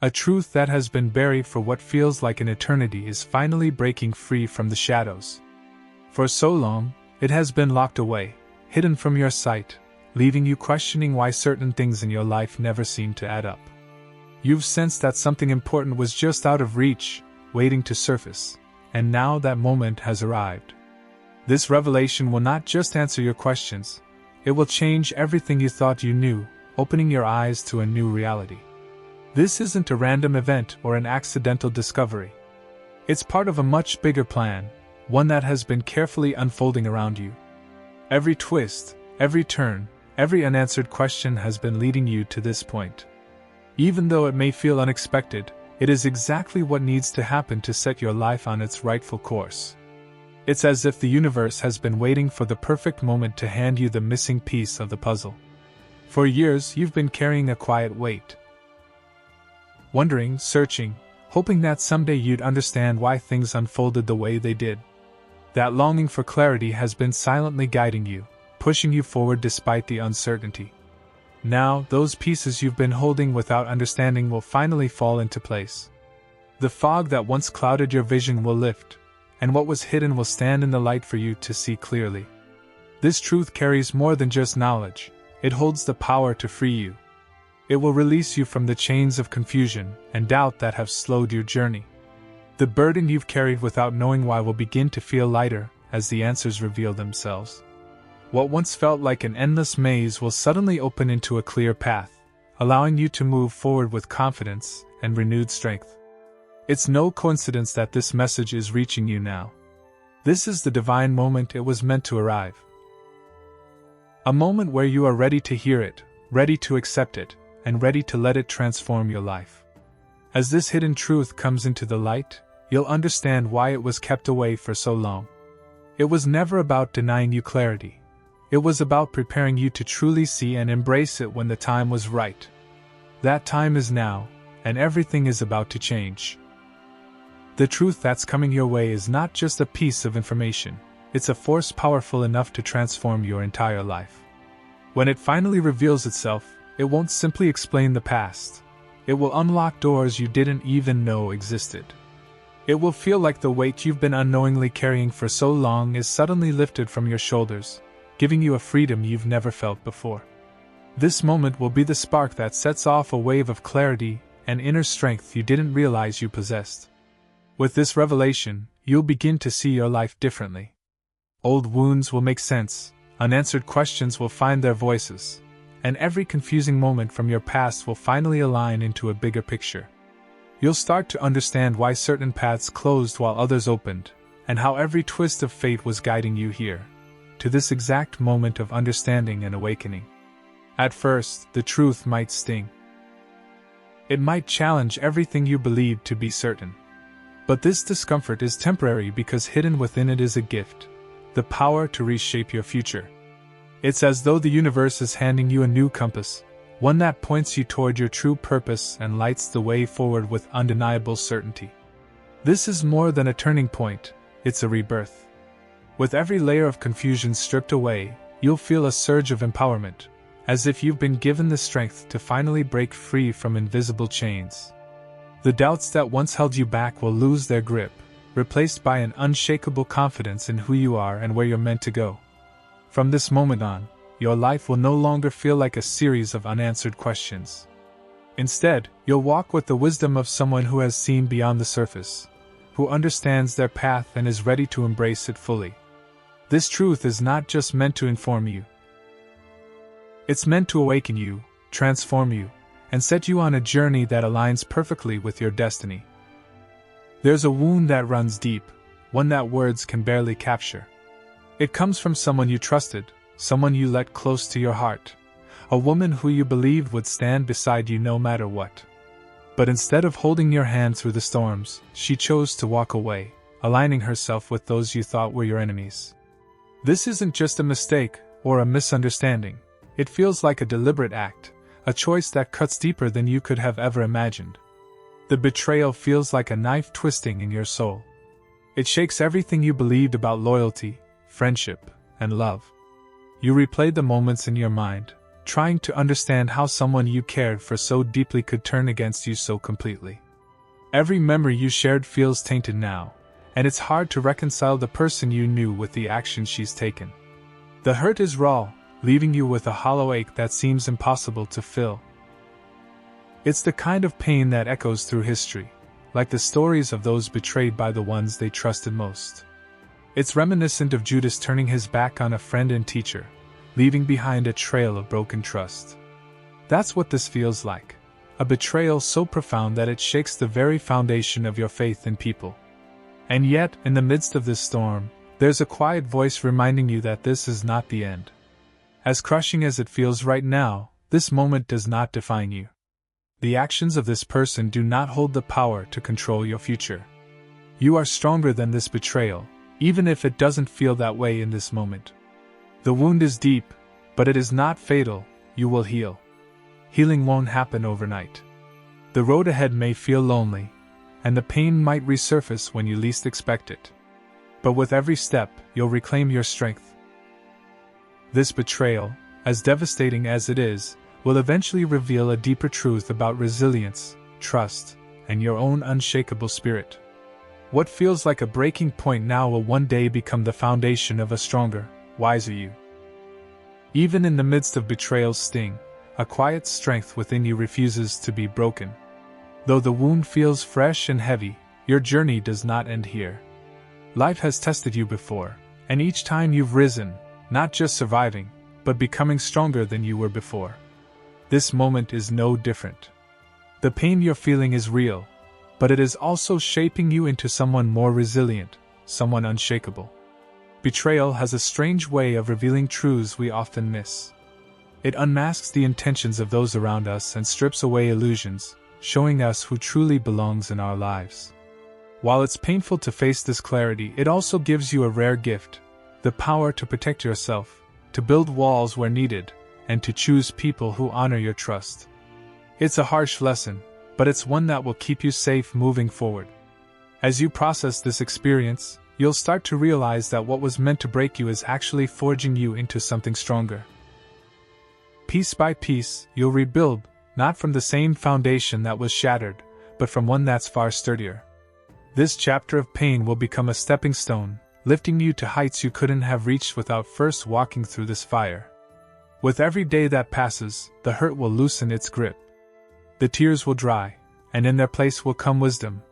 A truth that has been buried for what feels like an eternity is finally breaking free from the shadows. For so long, it has been locked away, hidden from your sight, leaving you questioning why certain things in your life never seem to add up. You've sensed that something important was just out of reach, waiting to surface, and now that moment has arrived. This revelation will not just answer your questions, it will change everything you thought you knew, opening your eyes to a new reality. This isn't a random event or an accidental discovery. It's part of a much bigger plan, one that has been carefully unfolding around you. Every twist, every turn, every unanswered question has been leading you to this point. Even though it may feel unexpected, it is exactly what needs to happen to set your life on its rightful course. It's as if the universe has been waiting for the perfect moment to hand you the missing piece of the puzzle. For years, you've been carrying a quiet weight. Wondering, searching, hoping that someday you'd understand why things unfolded the way they did. That longing for clarity has been silently guiding you, pushing you forward despite the uncertainty. Now, those pieces you've been holding without understanding will finally fall into place. The fog that once clouded your vision will lift, and what was hidden will stand in the light for you to see clearly. This truth carries more than just knowledge, it holds the power to free you. It will release you from the chains of confusion and doubt that have slowed your journey. The burden you've carried without knowing why will begin to feel lighter as the answers reveal themselves. What once felt like an endless maze will suddenly open into a clear path, allowing you to move forward with confidence and renewed strength. It's no coincidence that this message is reaching you now. This is the divine moment it was meant to arrive. A moment where you are ready to hear it, ready to accept it, and ready to let it transform your life. As this hidden truth comes into the light, you'll understand why it was kept away for so long. It was never about denying you clarity. It was about preparing you to truly see and embrace it when the time was right. That time is now, and everything is about to change. The truth that's coming your way is not just a piece of information, it's a force powerful enough to transform your entire life. When it finally reveals itself, it won't simply explain the past. It will unlock doors you didn't even know existed. It will feel like the weight you've been unknowingly carrying for so long is suddenly lifted from your shoulders, giving you a freedom you've never felt before. This moment will be the spark that sets off a wave of clarity and inner strength you didn't realize you possessed. With this revelation, you'll begin to see your life differently. Old wounds will make sense, unanswered questions will find their voices, and every confusing moment from your past will finally align into a bigger picture. You'll start to understand why certain paths closed while others opened, and how every twist of fate was guiding you here, to this exact moment of understanding and awakening. At first, the truth might sting. It might challenge everything you believed to be certain. But this discomfort is temporary because hidden within it is a gift, the power to reshape your future. It's as though the universe is handing you a new compass, one that points you toward your true purpose and lights the way forward with undeniable certainty. This is more than a turning point, it's a rebirth. With every layer of confusion stripped away, you'll feel a surge of empowerment, as if you've been given the strength to finally break free from invisible chains. The doubts that once held you back will lose their grip, replaced by an unshakable confidence in who you are and where you're meant to go. From this moment on, your life will no longer feel like a series of unanswered questions. Instead, you'll walk with the wisdom of someone who has seen beyond the surface, who understands their path and is ready to embrace it fully. This truth is not just meant to inform you. It's meant to awaken you, transform you, and set you on a journey that aligns perfectly with your destiny. There's a wound that runs deep, one that words can barely capture. It comes from someone you trusted, someone you let close to your heart, a woman who you believed would stand beside you no matter what. But instead of holding your hand through the storms, she chose to walk away, aligning herself with those you thought were your enemies. This isn't just a mistake or a misunderstanding. It feels like a deliberate act, a choice that cuts deeper than you could have ever imagined. The betrayal feels like a knife twisting in your soul. It shakes everything you believed about loyalty, friendship, and love. You replay the moments in your mind, trying to understand how someone you cared for so deeply could turn against you so completely. Every memory you shared feels tainted now, and it's hard to reconcile the person you knew with the action she's taken. The hurt is raw, leaving you with a hollow ache that seems impossible to fill. It's the kind of pain that echoes through history, like the stories of those betrayed by the ones they trusted most. It's reminiscent of Judas turning his back on a friend and teacher, leaving behind a trail of broken trust. That's what this feels like, a betrayal so profound that it shakes the very foundation of your faith in people. And yet, in the midst of this storm, there's a quiet voice reminding you that this is not the end. As crushing as it feels right now, this moment does not define you. The actions of this person do not hold the power to control your future. You are stronger than this betrayal, even if it doesn't feel that way in this moment. The wound is deep, but it is not fatal. You will heal. Healing won't happen overnight. The road ahead may feel lonely, and the pain might resurface when you least expect it. But with every step, you'll reclaim your strength. This betrayal, as devastating as it is, will eventually reveal a deeper truth about resilience, trust, and your own unshakable spirit. What feels like a breaking point now will one day become the foundation of a stronger, wiser you. Even in the midst of betrayal's sting, a quiet strength within you refuses to be broken. Though the wound feels fresh and heavy, your journey does not end here. Life has tested you before, and each time you've risen, not just surviving, but becoming stronger than you were before. This moment is no different. The pain you're feeling is real, but it is also shaping you into someone more resilient, someone unshakable. Betrayal has a strange way of revealing truths we often miss. It unmasks the intentions of those around us and strips away illusions, showing us who truly belongs in our lives. While it's painful to face this clarity, it also gives you a rare gift: the power to protect yourself, to build walls where needed, and to choose people who honor your trust. It's a harsh lesson, but it's one that will keep you safe moving forward. As you process this experience, you'll start to realize that what was meant to break you is actually forging you into something stronger. Piece by piece, you'll rebuild, not from the same foundation that was shattered, but from one that's far sturdier. This chapter of pain will become a stepping stone, lifting you to heights you couldn't have reached without first walking through this fire. With every day that passes, the hurt will loosen its grip. The tears will dry, and in their place will come wisdom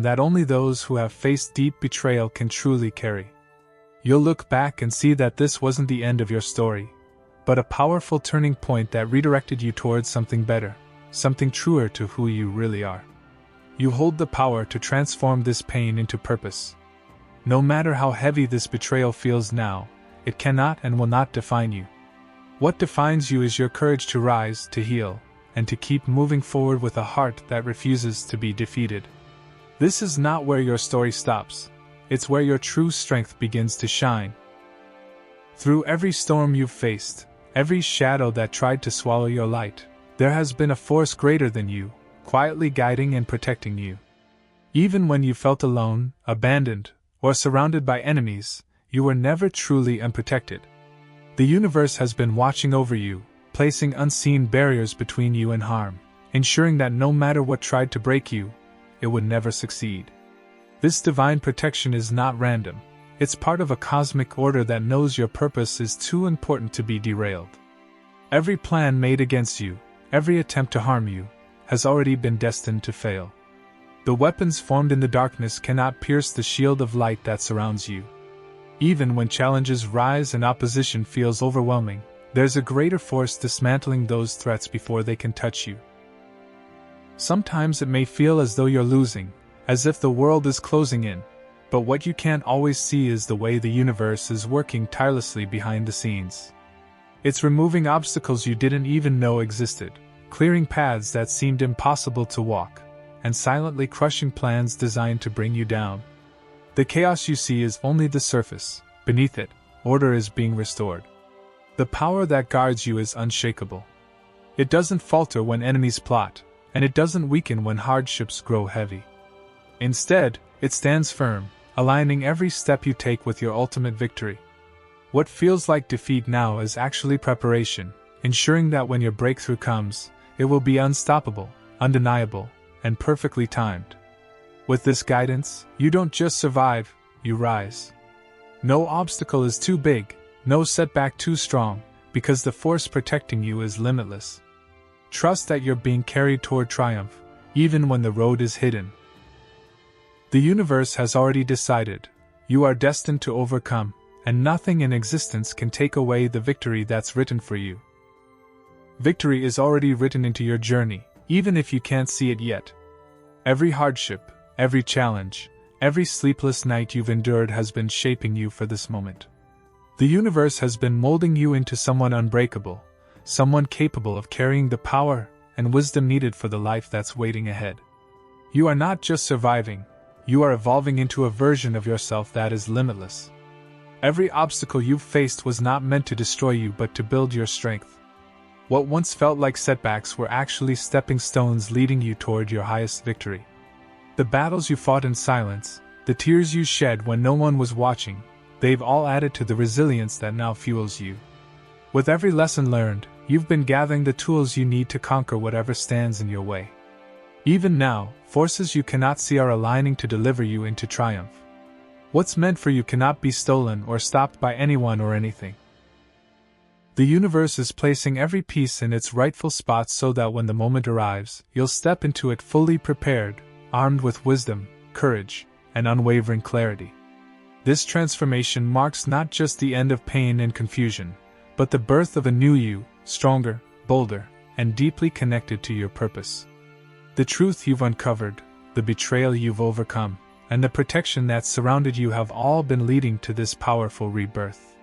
that only those who have faced deep betrayal can truly carry. You'll look back and see that this wasn't the end of your story, but a powerful turning point that redirected you towards something better, something truer to who you really are. You hold the power to transform this pain into purpose. No matter how heavy this betrayal feels now, it cannot and will not define you. What defines you is your courage to rise, to heal, and to keep moving forward with a heart that refuses to be defeated. This is not where your story stops. It's where your true strength begins to shine. Through every storm you've faced, every shadow that tried to swallow your light, there has been a force greater than you, quietly guiding and protecting you. Even when you felt alone, abandoned, or surrounded by enemies, you were never truly unprotected. The universe has been watching over you, placing unseen barriers between you and harm, ensuring that no matter what tried to break you, it would never succeed. This divine protection is not random. It's part of a cosmic order that knows your purpose is too important to be derailed. Every plan made against you, every attempt to harm you, has already been destined to fail. The weapons formed in the darkness cannot pierce the shield of light that surrounds you. Even when challenges rise and opposition feels overwhelming, there's a greater force dismantling those threats before they can touch you. Sometimes it may feel as though you're losing, as if the world is closing in, but what you can't always see is the way the universe is working tirelessly behind the scenes. It's removing obstacles you didn't even know existed, clearing paths that seemed impossible to walk, and silently crushing plans designed to bring you down. The chaos you see is only the surface. Beneath it, order is being restored. The power that guards you is unshakable. It doesn't falter when enemies plot, and it doesn't weaken when hardships grow heavy. Instead, it stands firm, aligning every step you take with your ultimate victory. What feels like defeat now is actually preparation, ensuring that when your breakthrough comes, it will be unstoppable, undeniable, and perfectly timed. With this guidance, you don't just survive, you rise. No obstacle is too big, no setback too strong, because the force protecting you is limitless. Trust that you're being carried toward triumph, even when the road is hidden. The universe has already decided, you are destined to overcome, and nothing in existence can take away the victory that's written for you. Victory is already written into your journey, even if you can't see it yet. Every hardship, every challenge, every sleepless night you've endured has been shaping you for this moment. The universe has been molding you into someone unbreakable, someone capable of carrying the power and wisdom needed for the life that's waiting ahead. You are not just surviving, you are evolving into a version of yourself that is limitless. Every obstacle you've faced was not meant to destroy you but to build your strength. What once felt like setbacks were actually stepping stones leading you toward your highest victory. The battles you fought in silence, the tears you shed when no one was watching, they've all added to the resilience that now fuels you. With every lesson learned, you've been gathering the tools you need to conquer whatever stands in your way. Even now, forces you cannot see are aligning to deliver you into triumph. What's meant for you cannot be stolen or stopped by anyone or anything. The universe is placing every piece in its rightful spot so that when the moment arrives, you'll step into it fully prepared, armed with wisdom, courage, and unwavering clarity. This transformation marks not just the end of pain and confusion, but the birth of a new you, stronger, bolder, and deeply connected to your purpose. The truth you've uncovered, the betrayal you've overcome, and the protection that surrounded you have all been leading to this powerful rebirth.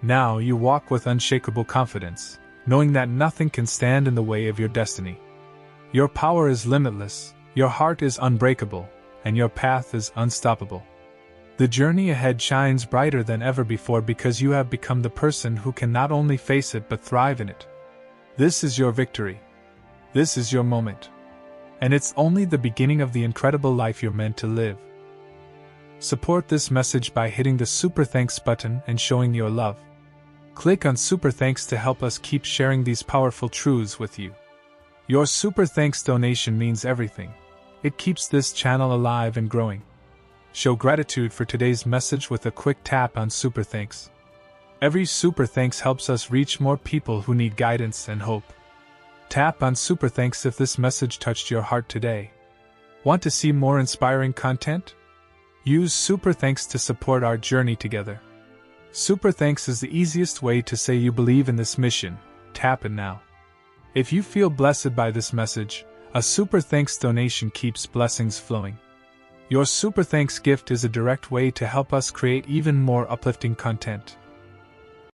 Now you walk with unshakable confidence, knowing that nothing can stand in the way of your destiny. Your power is limitless, your heart is unbreakable, and your path is unstoppable. The journey ahead shines brighter than ever before because you have become the person who can not only face it but thrive in it. This is your victory. This is your moment. And it's only the beginning of the incredible life you're meant to live. Support this message by hitting the Super Thanks button and showing your love. Click on Super Thanks to help us keep sharing these powerful truths with you. Your Super Thanks donation means everything. It keeps this channel alive and growing. Show gratitude for today's message with a quick tap on Super Thanks. Every Super Thanks helps us reach more people who need guidance and hope. Tap on Super Thanks if this message touched your heart today. Want to see more inspiring content? Use Super Thanks to support our journey together. Super Thanks is the easiest way to say you believe in this mission. Tap it now. If you feel blessed by this message, a Super Thanks donation keeps blessings flowing. Your Super Thanks gift is a direct way to help us create even more uplifting content.